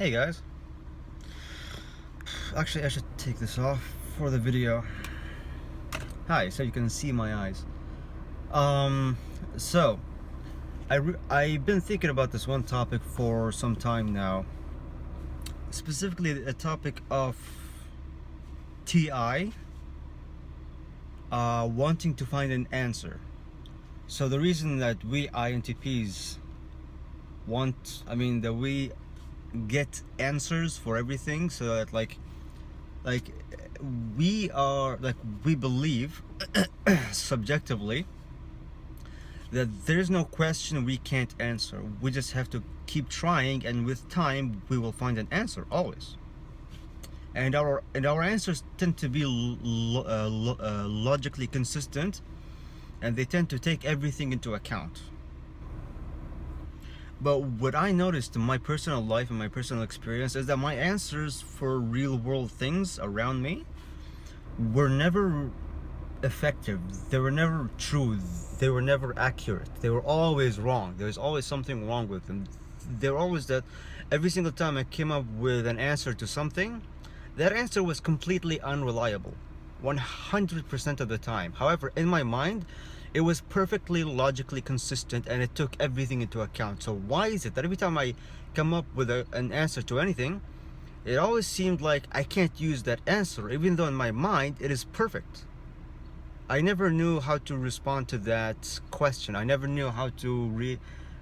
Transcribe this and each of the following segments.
Hey guys. Actually, I should take this off for the video. Hi, so you can see my eyes. So I've been thinking about this one topic for some time now. Specifically, a topic of TI wanting to find an answer. So the reason that we INTPs that we get answers for everything, so that like we believe subjectively that there's no question we can't answer. We just have to keep trying, and with time we will find an answer always. And our answers tend to be logically consistent, and they tend to take everything into account. But what I noticed in my personal life and my personal experience is that my answers for real world things around me were never effective. They were never true. They were never accurate. They were always wrong. There was always something wrong with them. They were always that every single time I came up with an answer to something, that answer was completely unreliable 100% of the time. However, in my mind, it was perfectly logically consistent, and it took everything into account. So why is it that every time I come up with an answer to anything, it always seemed like I can't use that answer, even though in my mind it is perfect? I never knew how to respond to that question. I never knew how to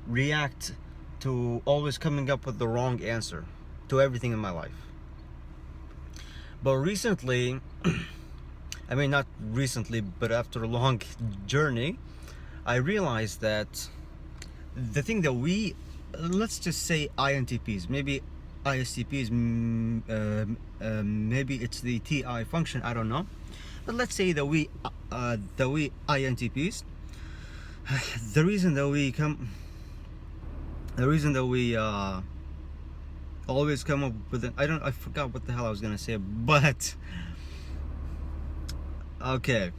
react to always coming up with the wrong answer to everything in my life. But recently, not recently, but after a long journey, I realized that the thing that let's just say INTPs, maybe ISTPs, maybe it's the TI function, I don't know. But let's say that we INTPs, the reason that we always come up with I forgot what the hell I was gonna say, but okay.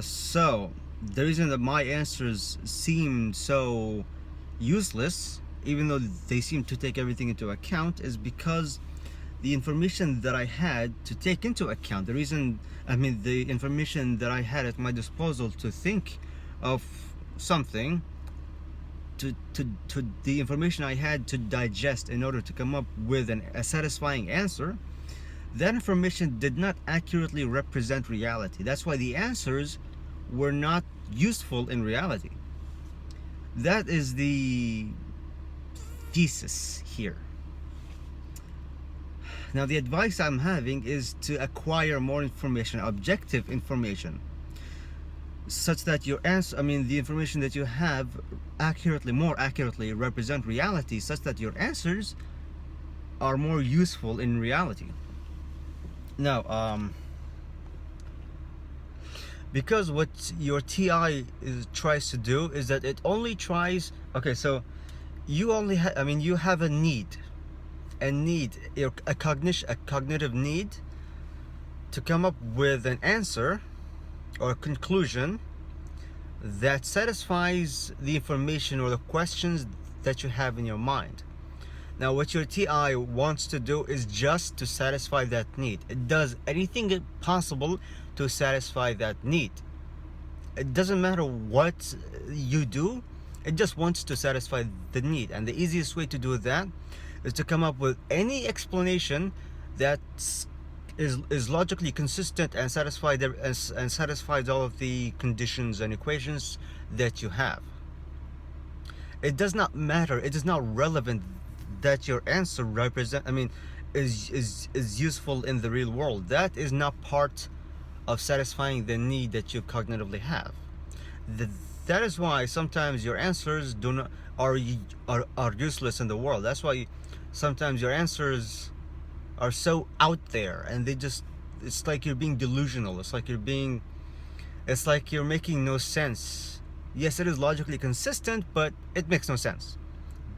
So the reason that my answers seem so useless, even though they seem to take everything into account, is because the information that I had to take into account, the information that I had at my disposal to think of something, to the information I had to digest in order to come up with a satisfying answer, that information did not accurately represent reality. That's why the answers were not useful in reality. That is the thesis here. Now, the advice I'm having is to acquire more information, objective information, such that your answer, the information that you have more accurately represent reality, such that your answers are more useful in reality. Now, because what your TI tries to do is that it only tries. Okay, so you only you have a cognitive need to come up with an answer or a conclusion that satisfies the information or the questions that you have in your mind. Now, what your TI wants to do is just to satisfy that need. It does anything possible to satisfy that need. It doesn't matter what you do, it just wants to satisfy the need. And the easiest way to do that is to come up with any explanation that is logically consistent and satisfies all of the conditions and equations that you have. It does not matter, it is not relevant that your answer is useful in the real world. That is not part of satisfying the need that you cognitively have. That is why sometimes your answers are useless in the world. That's why sometimes your answers are so out there, and it's like you're being delusional. It's like you're making no sense. Yes, it is logically consistent, but it makes no sense.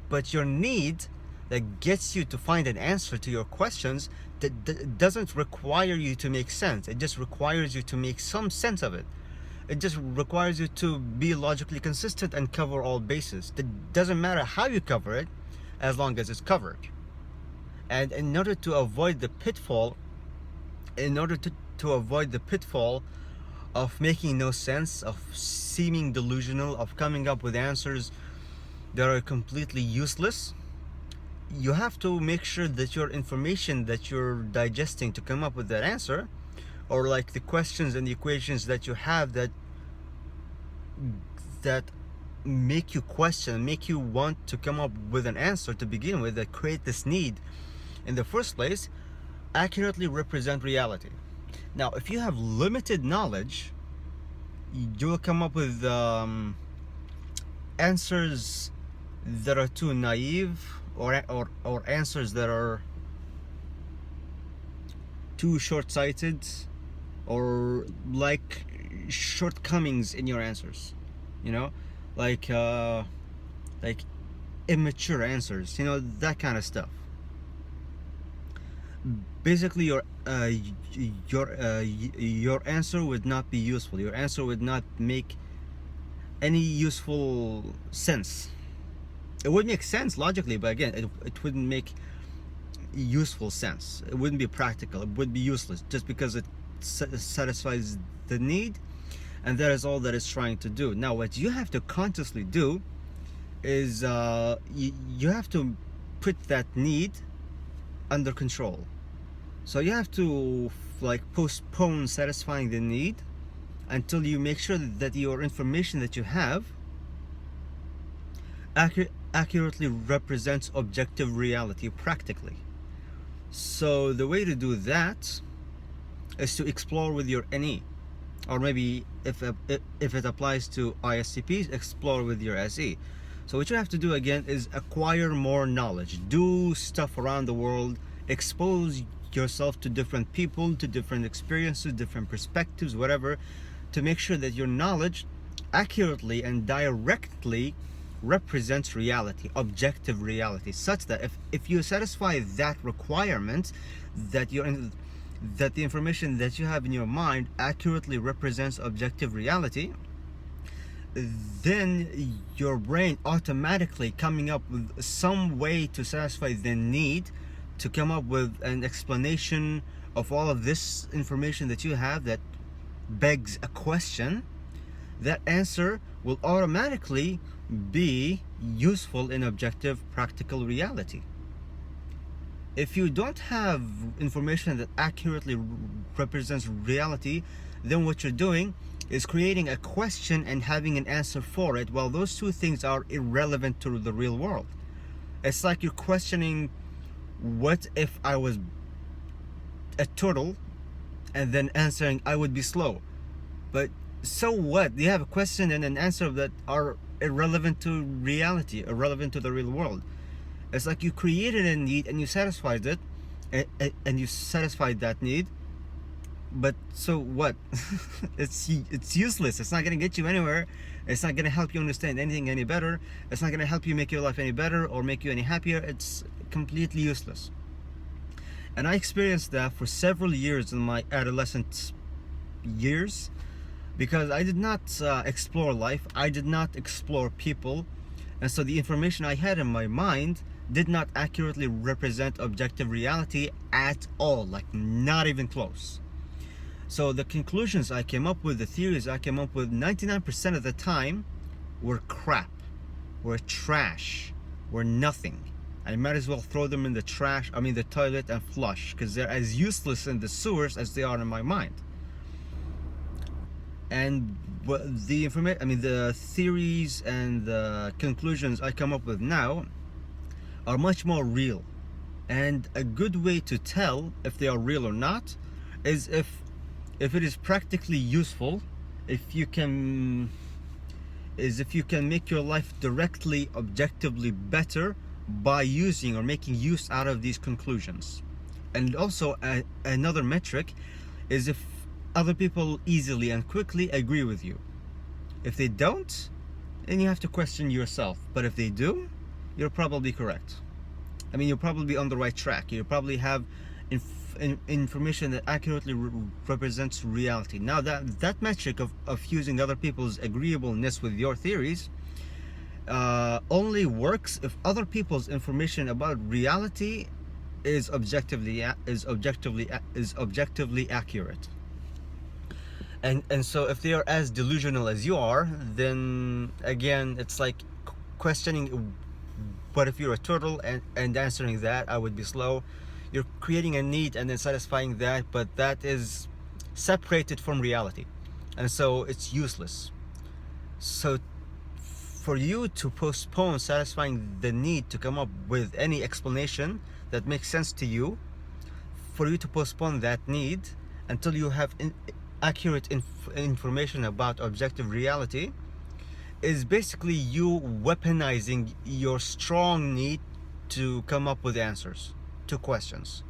But your need that gets you to find an answer to your questions that doesn't require you to make sense. It just requires you to make some sense of it. It just requires you to be logically consistent and cover all bases. It doesn't matter how you cover it, as long as it's covered. And in order to avoid the pitfall, to avoid the pitfall of making no sense, of seeming delusional, of coming up with answers that are completely useless, you have to make sure that your information that you're digesting to come up with that answer, or like the questions and the equations that you have that make you question, make you want to come up with an answer to begin with, that create this need in the first place, accurately represent reality. Now, if you have limited knowledge, you will come up with answers that are too naive, or answers that are too short-sighted, or like shortcomings in your answers, you know, like immature answers, you know, that kind of stuff. Basically, your answer would not be useful. Your answer would not make any useful sense. It would make sense logically, but again, it wouldn't make useful sense. It wouldn't be practical. It would be useless just because it satisfies the need, and that is all that it's trying to do. Now, what you have to consciously do is you have to put that need under control. So you have to like postpone satisfying the need until you make sure that your information that you have accurately represents objective reality practically. So the way to do that is to explore with your NE, or maybe if it applies to ISTPs, explore with your SE. So what you have to do again is acquire more knowledge, do stuff around the world, expose yourself to different people, to different experiences, different perspectives, whatever, to make sure that your knowledge accurately and directly represents reality, objective reality, such that if you satisfy that requirement, that the information that you have in your mind accurately represents objective reality, then your brain automatically coming up with some way to satisfy the need to come up with an explanation of all of this information that you have that begs a question, that answer will automatically be useful in objective practical reality. If you don't have information that accurately represents reality, then what you're doing is creating a question and having an answer for it, while those two things are irrelevant to the real world. It's like you're questioning, what if I was a turtle, and then answering I would be slow. But so what? You have a question and an answer that are irrelevant to reality, irrelevant to the real world. It's like you created a need and you satisfied it, and you satisfied that need, but so what? it's useless. It's not going to get you anywhere. It's not going to help you understand anything any better. It's not going to help you make your life any better or make you any happier. It's completely useless. And I experienced that for several years in my adolescent years, because I did not explore life. I did not explore people, and so the information I had in my mind did not accurately represent objective reality at all, like not even close. So the conclusions I came up with, the theories I came up with, 99% of the time were crap, were trash, were nothing. I might as well throw them in the trash, the toilet, and flush, because they're as useless in the sewers as they are in my mind. And the information, the theories and the conclusions I come up with now are much more real. And a good way to tell if they are real or not is if it is practically useful, if you can make your life directly, objectively better by using or making use out of these conclusions. And also another metric is if other people easily and quickly agree with you. If they don't, then you have to question yourself. But if they do, you're probably correct. You'll probably be on the right track. You probably have information that accurately represents reality. Now that metric of fusing other people's agreeableness with your theories only works if other people's information about reality is objectively accurate. And so if they are as delusional as you are, then again it's like questioning, but if you're a turtle and answering that, I would be slow. You're creating a need and then satisfying that, but that is separated from reality, and so it's useless. So for you to postpone satisfying the need to come up with any explanation that makes sense to you, for you to postpone that need until you have accurate information about objective reality, is basically you weaponizing your strong need to come up with answers to questions.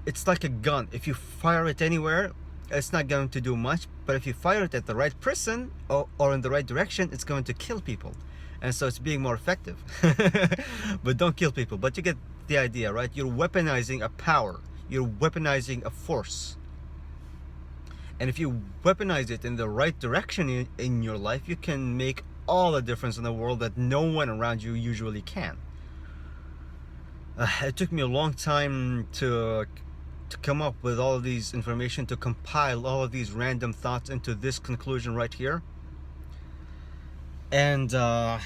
It's like a gun. If you fire it anywhere, it's not going to do much, but if you fire it at the right person or in the right direction, it's going to kill people. And so it's being more effective. But don't kill people. But you get the idea, right? You're weaponizing a power. You're weaponizing a force. And if you weaponize it in the right direction in your life, you can make all the difference in the world that no one around you usually can. It took me a long time to come up with all of these information, to compile all of these random thoughts into this conclusion right here. And I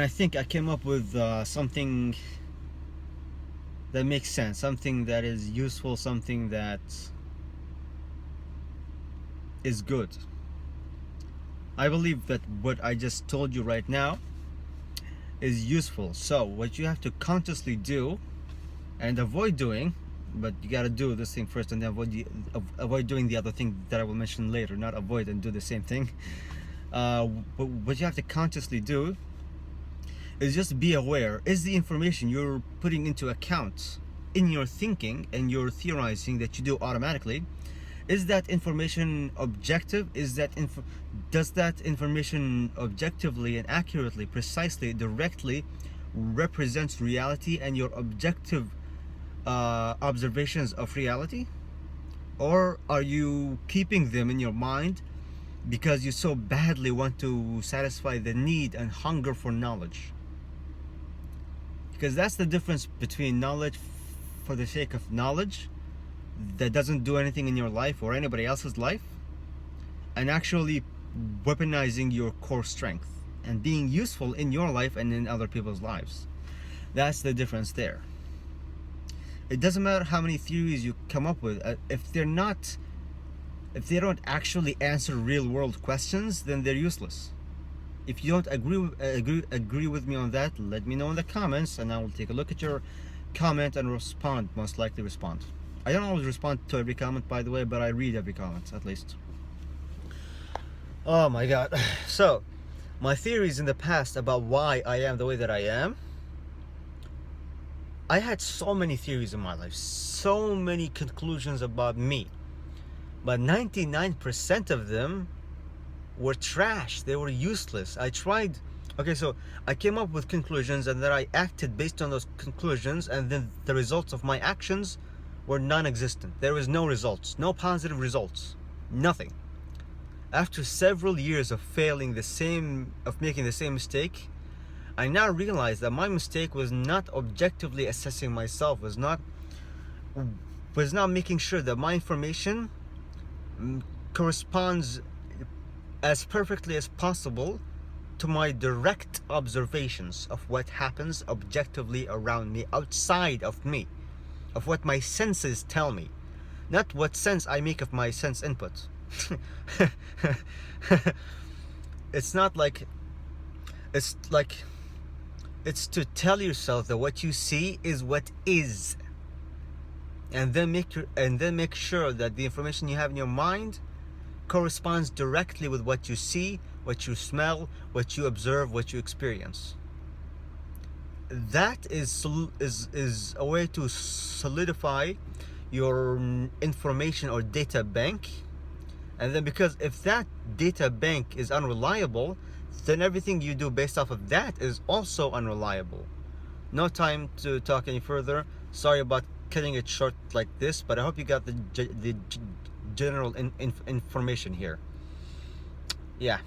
think I came up with something that makes sense, something that is useful, something that is good. I believe that what I just told you right now is useful. So what you have to consciously do and avoid doing, but you got to do this thing first and then avoid doing the other thing that I will mention later, not avoid and do the same thing. But what you have to consciously do is just be aware. Is the information you're putting into account in your thinking and your theorizing that you do automatically, is that information objective? Does that information objectively and accurately, precisely, directly represents reality and your objective observations of reality? Or are you keeping them in your mind because you so badly want to satisfy the need and hunger for knowledge? Because that's the difference between knowledge for the sake of knowledge that doesn't do anything in your life or anybody else's life, and actually weaponizing your core strength and being useful in your life and in other people's lives. That's the difference there. It doesn't matter how many theories you come up with. If they don't actually answer real world questions, then they're useless. If you don't agree with me on that, let me know in the comments and I will take a look at your comment and respond, most likely respond. I don't always respond to every comment, by the way, but I read every comment, at least. Oh my god. So, my theories in the past about why I am the way that I am, I had so many theories in my life, so many conclusions about me, but 99% of them were trash. They were useless. I came up with conclusions and then I acted based on those conclusions, and then the results of my actions were non-existent. There was no results, no positive results, nothing. After several years of making the same mistake, I now realize that my mistake was not objectively assessing myself, was not making sure that my information corresponds as perfectly as possible to my direct observations of what happens objectively around me, outside of me, of what my senses tell me, not what sense I make of my sense input. It's to tell yourself that what you see is what is, and then make sure that the information you have in your mind corresponds directly with what you see, what you smell, what you observe, what you experience. That is a way to solidify your information or data bank. And then, because if that data bank is unreliable, then everything you do based off of that is also unreliable. No time to talk any further. Sorry about cutting it short like this, but I hope you got the general information here. Yeah.